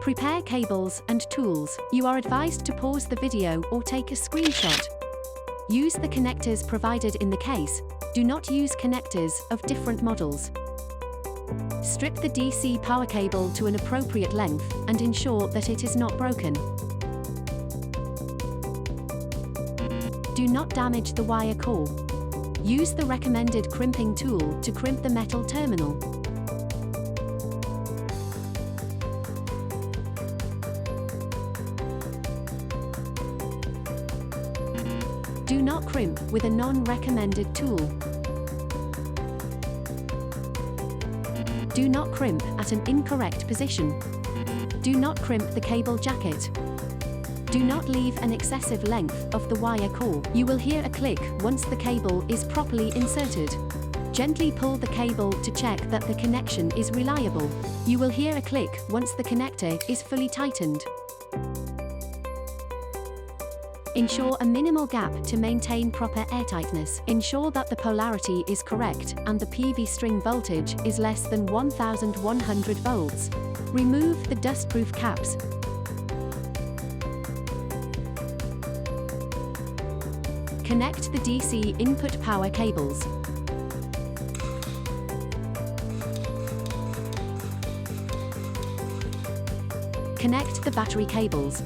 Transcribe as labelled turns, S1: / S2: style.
S1: Prepare cables and tools. You are advised to pause the video or take a screenshot. Use the connectors provided in the case. Do not use connectors of different models. Strip the DC power cable to an appropriate length and ensure that it is not broken. Do not damage the wire core. Use the recommended crimping tool to crimp the metal terminal. Do not crimp with a non-recommended tool. Do not crimp at an incorrect position. Do not crimp the cable jacket. Do not leave an excessive length of the wire core. You will hear a click once the cable is properly inserted. Gently pull the cable to check that the connection is reliable. You will hear a click once the connector is fully tightened. Ensure a minimal gap to maintain proper airtightness. Ensure that the polarity is correct and the PV string voltage is less than 1100 volts. Remove the dustproof caps. Connect the DC input power cables. Connect the battery cables.